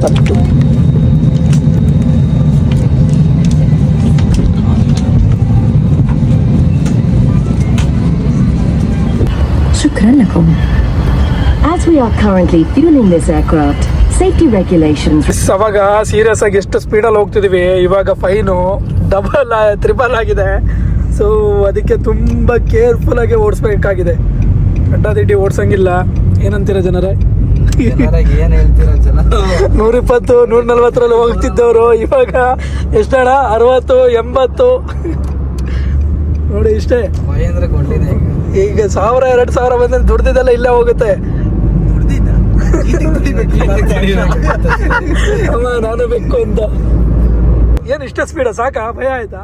10. شكرا لكم. As we are currently fueling this aircraft, safety regulations. ಅವಾಗ serious ಆಗಿ ಎಷ್ಟು ಸ್ಪೀಡಲ್ಲಿ ಹೋಗ್ತಿದೀವಿ, ಇವಾಗ ಫೈನು ಡಬಲ್ ತ್ರಿಬಲ್ ಆಗಿದೆ. ಸೊ ಅದಕ್ಕೆ ತುಂಬ ಕೇರ್ಫುಲ್ ಆಗಿ ಓಡಿಸ್ಬೇಕಾಗಿದೆ. ಅಡ್ಡಾದಿಡ್ಡಿ ಓಡಿಸಂಗಿಲ್ಲ. ಏನಂತೀರ ಜನರೇ? 120 140 ಹೋಗ್ತಿದ್ದವರು ಇವಾಗ ಎಷ್ಟಣ 60 80 ನೋಡಿ ಇಷ್ಟೇ. ಈಗ 1000 2000 ಬಂದ್ರೆ ದುಡ್ದಿದ್ದೆಲ್ಲ ಇಲ್ಲೇ ಹೋಗುತ್ತೆ. ಅಮ್ಮ ನಾನು ಬೇಕು ಅಂತ. ಏನು ಇಷ್ಟ ಸ್ಪೀಡ? ಸಾಕಾ? ಭಯ ಆಯ್ತಾ?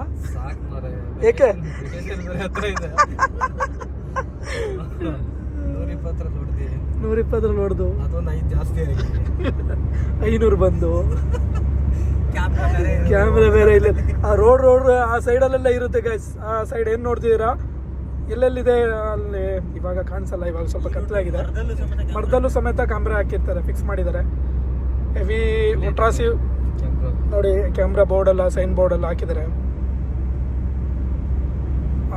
ಏಕೆ? 120 ನೋಡ್ದು 500 ಬಂದು ಕ್ಯಾಮ್ರಾ ಬೇರೆ ಇಲ್ಲ. ಆ ರೋಡ್ ಆ ಸೈಡಲ್ಲೆಲ್ಲ ಇರುತ್ತೆ ಗೈಸ್. ಆ ಸೈಡ್ ಏನು ನೋಡ್ತಿದ್ದೀರಾ? ಎಲ್ಲೆಲ್ಲಿದೆ ಅಲ್ಲಿ ಇವಾಗ ಕಾಣಿಸಲ್ಲ. ಇವಾಗ ಸ್ವಲ್ಪ ಕತ್ತಲಾಗಿದೆ. ಮರದಲ್ಲೂ ಸಮೇತ ಕ್ಯಾಮ್ರಾ ಹಾಕಿರ್ತಾರೆ, ಫಿಕ್ಸ್ ಮಾಡಿದ್ದಾರೆ. ಹೆವಿ ಅಟ್ರಾಸಿವ್ ನೋಡಿ. ಕ್ಯಾಮ್ರಾ ಬೋರ್ಡೆಲ್ಲ ಸೈನ್ ಬೋರ್ಡೆಲ್ಲ ಹಾಕಿದ್ದಾರೆ.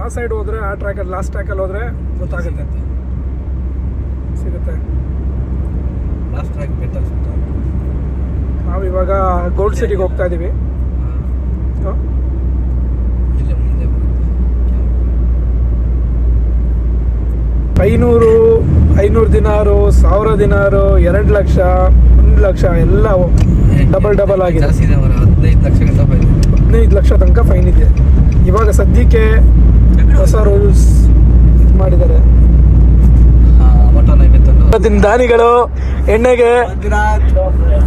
ಆ ಸೈಡ್ ಹೋದ್ರೆ ಆ ಟ್ರ್ಯಾಕಲ್ಲಿ ಲಾಸ್ಟ್ ಟ್ರ್ಯಾಕಲ್ಲಿ ಹೋದ್ರೆ ಗೊತ್ತಾಗುತ್ತೆ, ಸಿಗುತ್ತೆ. ನಾವು ಇವಾಗ ಗೋಲ್ಡ್ ಸಿಟಿಗೆ ಹೋಗ್ತಾ ಇದೀವಿ. 500 ದಿನಾರು, 1000 ದಿನಾರು, 2 ಲಕ್ಷ, 1 ಲಕ್ಷ ಎಲ್ಲ ಡಬಲ್ ಆಗಿದೆ. 15 ಲಕ್ಷ ತನಕ ಫೈನ್ ಇದೆ. ಇವಾಗ ಸದ್ಯಕ್ಕೆ ಹೊಸ ರೂಲ್ಸ್ ಮಾಡಿದ್ದಾರೆ. ದಾನಿಗಳು ಎಣ್ಣೆಗೆ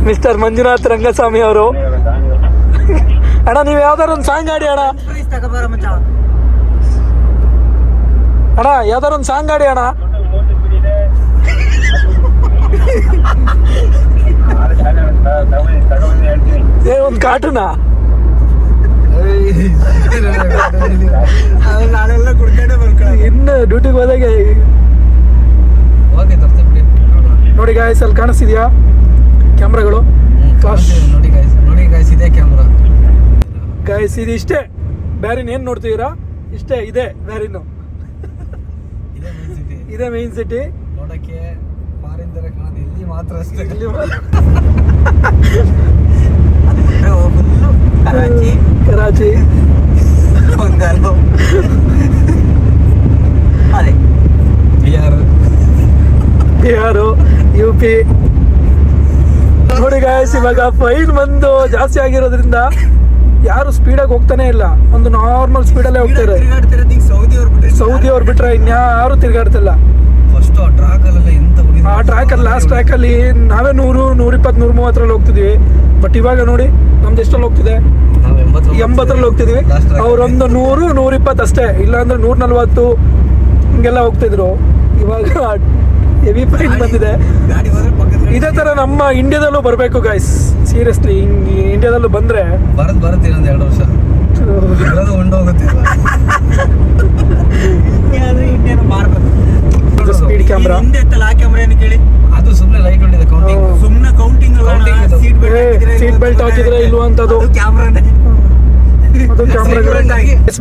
ಮಿಸ್ಟರ್ ಮಂಜುನಾಥ್ ರಂಗಸ್ವಾಮಿ ಅವರು. ಅಣ್ಣ ನೀವು ಯಾವ್ದಾರು ಒಂದು ಸಾಂಗ್ ಆಡಿ ಅಣ್ಣ. ಅಣ್ಣ ಯಾವ್ದಾರು ಒಂದು ಸಾಂಗ್ ಆಡಿ ಅಣ್ಣ. ಒಂದು ಕಾರ್ಟೂನ ಇನ್ನು ಡ್ಯೂಟಿಗೆ ಹೋದಾಗ ನೋಡಿ ಗಾಯ್ಸ್, ಅಲ್ಲಿ ಕಾಣಿಸ್ತಿದ್ಯಾ ಕ್ಯಾಮ್ರಾಗಳು? ನೋಡಿ ಗಾಯ್ಸ್, ಇದೆ ಕ್ಯಾಮ್ರಾ ಗಾಯ್ಸ್. ಇದು ಇಷ್ಟೇ ಬ್ಯಾರಿನ್ ಏನ್ ನೋಡ್ತಿದ್ದೀರಾ? ಇಷ್ಟೇ ಇದೆ ಬ್ಯಾರಿನ್. ಇದೇ ಮೇನ್ ಸಿಟಿ. ನೋಡಕ್ಕೆ ಫಾರಿನ್ ತರ ಕಾಣೋದು ಇಲ್ಲಿ ಮಾತ್ರ ಅಷ್ಟೇ. ಕರಾಚಿ ಬಿಹಾರು, UP. ನೋಡಿ ಗಾಯ್ಸ್, ಇವಾಗ ಫೈನ್ ಬಂದು ಜಾಸ್ತಿ ಆಗಿರೋದ್ರಿಂದ ಯಾರು ಸ್ಪೀಡಾಗಿ ಹೋಗ್ತಾನೆ ಇಲ್ಲ. ಒಂದು ನಾರ್ಮಲ್ ಸ್ಪೀಡಲ್ಲೇ ಹೋಗ್ತಾರೆ. ಸೌದಿ ಅವ್ರು ಬಿಟ್ರೆ ಇನ್ಯಾರು ತಿರ್ಗಾಡ್ತಿಲ್ಲ. ಆ ಟ್ರ್ಯಾಕಲ್ಲಿ ಲಾಸ್ಟ್ ಟ್ರ್ಯಾಕಲ್ಲಿ ನಾವೇ 100 120 130 ಹೋಗ್ತಿದ್ವಿ. ಬಟ್ ಇವಾಗ ನೋಡಿ ನಮ್ದು ಎಷ್ಟಲ್ಲಿ ಹೋಗ್ತಿದೆ? 80 ಹೋಗ್ತಿದ್ವಿ. ಅವ್ರೊಂದು 100 120 ಅಷ್ಟೇ, ಇಲ್ಲಾಂದ್ರೆ 140 ಹಿಂಗೆಲ್ಲ ಹೋಗ್ತಿದ್ರು. ಇವಾಗ ಹೆವಿ ಫೈನ್ ಬಂದಿದೆ. ಇದೇ ತರ ನಮ್ಮ ಇಂಡಿಯಾದಲ್ಲೂ ಬರಬೇಕು ಗಾಯ್ಸ್. ಸೀರಿಯಸ್ಲಿ ಹಿಂಗೆ ಇಂಡಿಯಾದಲ್ಲೂ ಬಂದ್ರೆ ಬರುತ್ತೆ ಇನ್ನೊಂದು 2 ವರ್ಷ ಸ್ಪೀಡ್ ಕ್ಯಾಮ್ರಾ. ಅದು ಸುಮ್ಮನೆ ಲೈಟ್ ಹೊಂದಿದೆ, ಕೌಂಟಿಂಗ್ ಸೀಟ್ ಬೆಲ್ಟ್ ಹಾಕಿದ್ರೆ ಇಲ್ವಾ ಅಂತದ್ದು ಅದು ಕ್ಯಾಮ್ರಾಗಳು.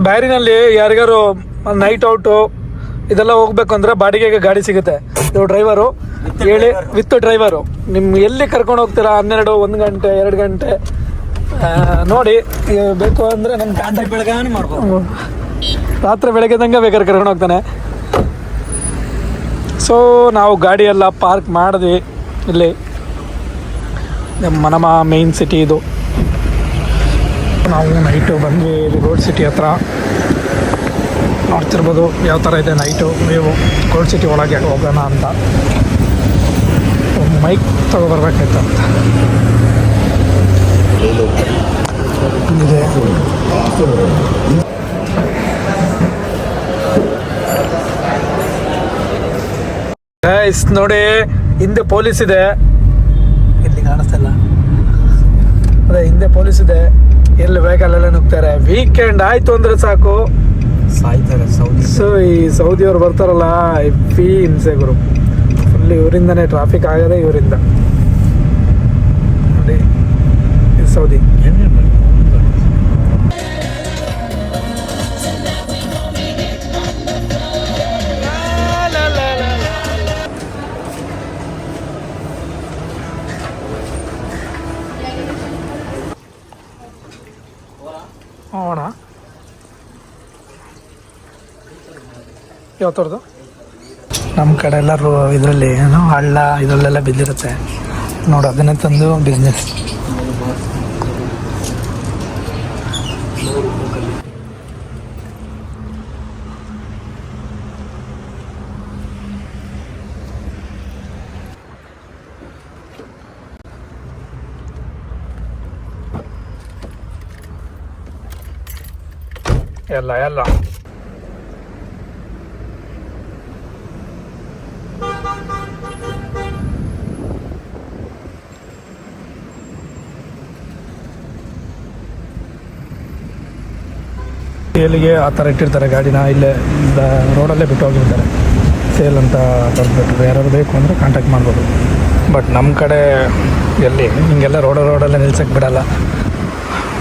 ಬ್ಯಾರಿನಲ್ಲಿ ಯಾರಿಗಾರು ನೈಟ್ ಔಟು ಇದೆಲ್ಲ ಹೋಗ್ಬೇಕು ಅಂದ್ರೆ ಬಾಡಿಗೆಗೆ ಗಾಡಿ ಸಿಗುತ್ತೆ. ಇವ್ರು ಡ್ರೈವರು ಹೇಳಿ ವಿತ್ ಡ್ರೈವರು ನಿಮ್ಗೆ ಎಲ್ಲಿ ಕರ್ಕೊಂಡು ಹೋಗ್ತೀರಾ? 12 1 ಗಂಟೆ 2 ಗಂಟೆ ನೋಡಿ ಬೇಕು ಅಂದ್ರೆ ನಮ್ಮ ಕಾಂಟ್ಯಾಕ್ಟ್ ಬೆಳಗ್ಗೆ ಮಾಡ್ಬೋದು. ರಾತ್ರಿ ಬೆಳಗ್ಗೆದಂಗೆ ಬೇಕಾದ್ರೆ ಕರ್ಕೊಂಡು ಹೋಗ್ತಾನೆ. ಸೊ ನಾವು ಗಾಡಿ ಎಲ್ಲ ಪಾರ್ಕ್ ಮಾಡಿದ್ವಿ ಇಲ್ಲಿ. ನಮ್ಮ ಮೇನ್ ಸಿಟಿ ಇದು. ನಾವು ನೈಟು ಬಂದ್ವಿ ಇಲ್ಲಿ ಗೋಲ್ಡ್ ಸಿಟಿ ಹತ್ರ. ನೋಡ್ತಿರ್ಬೋದು ಯಾವ ಥರ ಇದೆ ನೈಟು ವ್ಯೂ. ಗೋಲ್ಡ್ ಸಿಟಿ ಒಳಗೆ ಹೋಗೋಣ ಅಂತ ಮೈಕ್ ತಗೊಬರ್ಬೇಕಾಯ್ತು ಅಂತ ಇದೆ. ಗೈಸ್ ನೋಡಿ, ಹಿಂದೆ ಪೊಲೀಸ್ ಇದೆ. ಇಲ್ಲಿ ಕಾಣಿಸ್ತಲ್ಲ, ಅದೇ ಹಿಂದೆ ಪೊಲೀಸ್ ಇದೆ. ಎಲ್ಲಿ ವೆಹಿಕಲ್ ನುಗ್ತಾರೆ. ವೀಕೆಂಡ್ ಆಯ್ತು ಅಂದ್ರೆ ಸಾಕು ಸಾಯ್ತಾರೆ ಸೌದಿ. ಸೊ ಈ ಸೌದಿಯವ್ರು ಬರ್ತಾರಲ್ಲ, ಹೆವಿ ಹಿಂಸೆ ಗುರು. ಫುಲ್ ಇವರಿಂದನೇ ಟ್ರಾಫಿಕ್ ಆಗದೆ ಇವರಿಂದ. ನೋಡಿ, ಇದು ಸೌದಿ. ಹೋಗೋಣ. ಯಾವತ್ತವ್ರದ್ದು? ನಮ್ಮ ಕಡೆ ಎಲ್ಲರೂ ಇದರಲ್ಲಿ ಏನೋ ಹಳ್ಳ ಇದರಲ್ಲೆಲ್ಲ ಬಿದ್ದಿರುತ್ತೆ ನೋಡಿ, ಅದನ್ನೇ ತಂದು ಬಿಸ್ನೆಸ್. ಎಲ್ಲ ಸೇಲಿಗೆ ಆ ಥರ ಇಟ್ಟಿರ್ತಾರೆ ಗಾಡಿನ, ಇಲ್ಲೇ ರೋಡಲ್ಲೇ ಬಿಟ್ಟು ಹೋಗಿರ್ತಾರೆ ಸೇಲ್ ಅಂತ ಬರೆದ್ಬಿಟ್ಟು. ಯಾರು ಬೇಕು ಅಂದರೆ ಕಾಂಟ್ಯಾಕ್ಟ್ ಮಾಡ್ಬೋದು. ಬಟ್ ನಮ್ಮ ಕಡೆ ಎಲ್ಲಿ ಹಿಂಗೆಲ್ಲ ರೋಡಲ್ಲೇ ನಿಲ್ಸಕ್ಕೆ ಬಿಡಲ್ಲ.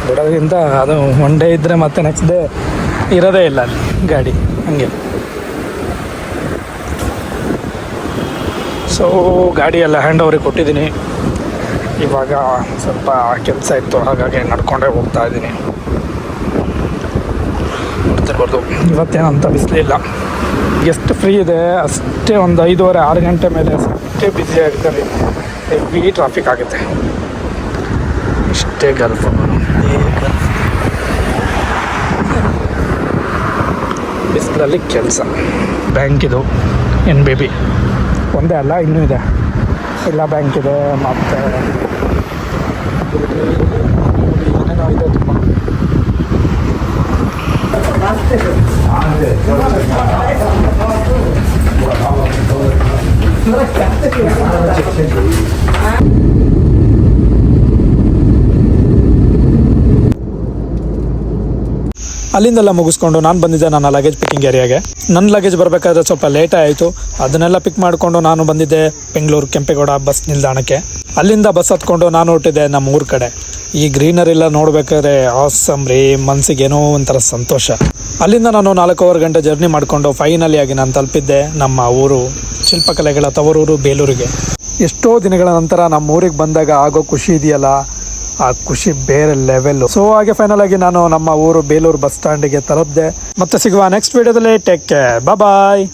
ಬಿಡೋದ್ರಿಂದ ಅದು ಒನ್ ಡೇ ಇದ್ದರೆ ಮತ್ತೆ ನೆಕ್ಸ್ಟ್ ಡೇ ಇರೋದೇ ಇಲ್ಲ ಅಲ್ಲಿ ಗಾಡಿ, ಹಂಗೆ. ಸೊ ಗಾಡಿ ಎಲ್ಲ ಹ್ಯಾಂಡ್ ಓವರಿಗೆ ಕೊಟ್ಟಿದ್ದೀನಿ. ಇವಾಗ ಸ್ವಲ್ಪ ಕೆಲಸ ಇತ್ತು, ಹಾಗಾಗಿ ನಡ್ಕೊಂಡೇ ಹೋಗ್ತಾ ಇದ್ದೀನಿ. ನೋಡ್ತಿರ್ಬೋದು, ಇವತ್ತೇನಂತ ಬಿಸಿಲಿಲ್ಲ. ಎಷ್ಟು ಫ್ರೀ ಇದೆ ಅಷ್ಟೇ, ಒಂದು 5:30-6 ಗಂಟೆ ಮೇಲೆ ಅಷ್ಟೇ ಬ್ಯುಸಿ ಆಗ್ತಾರೆ. ಹೆವಿ ಟ್ರಾಫಿಕ್ ಆಗುತ್ತೆ. ಇಷ್ಟೇ ಗಲ್ಫ್ ಬಿಸಿಲಲ್ಲಿ ಕೆಲಸ. ಬ್ಯಾಂಕಿದು NBB ಒಂದೇ ಅಲ್ಲ, ಇನ್ನೂ ಇದೆ. ಎಲ್ಲ ಬ್ಯಾಂಕ್ ಇದೆ, ಮತ್ತು ಏನೇನೋ ಇದೆ ತುಂಬ. ಅಲ್ಲಿಂದೆಲ್ಲ ಮುಗಿಸ್ಕೊಂಡು ನಾನು ಬಂದಿದ್ದೆ ನನ್ನ ಲಗೇಜ್ ಪಿಕ್ಕಿಂಗ್ ಏರಿಯಾಗೆ. ನನ್ನ ಲಗೇಜ್ ಬರಬೇಕಾದ್ರೆ ಸ್ವಲ್ಪ ಲೇಟ್ ಆಯಿತು. ಅದನ್ನೆಲ್ಲ ಪಿಕ್ ಮಾಡಿಕೊಂಡು ನಾನು ಬಂದಿದ್ದೆ ಬೆಂಗಳೂರು ಕೆಂಪೇಗೌಡ ಬಸ್ ನಿಲ್ದಾಣಕ್ಕೆ. ಅಲ್ಲಿಂದ ಬಸ್ ಹತ್ಕೊಂಡು ನಾನು ಹೊರಟಿದ್ದೆ ನಮ್ಮ ಊರ ಕಡೆ. ಈ ಗ್ರೀನರಿಲ್ಲ ನೋಡ್ಬೇಕಾದ್ರೆ ಆಸಮ್ ರೀ, ಮನಸ್ಸಿಗೆ ಏನೋ ಒಂಥರ ಸಂತೋಷ. ಅಲ್ಲಿಂದ ನಾನು 4 ಗಂಟೆ ಜರ್ನಿ ಮಾಡಿಕೊಂಡು ಫೈನಲಿ ಆಗಿ ನಾನು ತಲುಪಿದ್ದೆ ನಮ್ಮ ಊರು, ಶಿಲ್ಪಕಲೆಗಳ ತವರೂರು ಬೇಲೂರಿಗೆ. ಎಷ್ಟೋ ದಿನಗಳ ನಂತರ ನಮ್ಮ ಊರಿಗೆ ಬಂದಾಗ ಆಗೋ ಖುಷಿ ಇದೆಯಲ್ಲ, ಆ ಖುಷಿ ಬೇರೆ ಲೆವೆಲ್ಲು. ಸೊ ಹಾಗೆ ಫೈನಲ್ ಆಗಿ ನಾನು ನಮ್ಮ ಊರು ಬೇಲೂರು ಬಸ್ ಸ್ಟ್ಯಾಂಡಿಗೆ ತಲುಪಿದೆ. ಮತ್ತೆ ಸಿಗುವ ನೆಕ್ಸ್ಟ್ ವಿಡಿಯೋದಲ್ಲಿ. ಟೇಕ್ ಕೇರ್, ಬಾಯ್.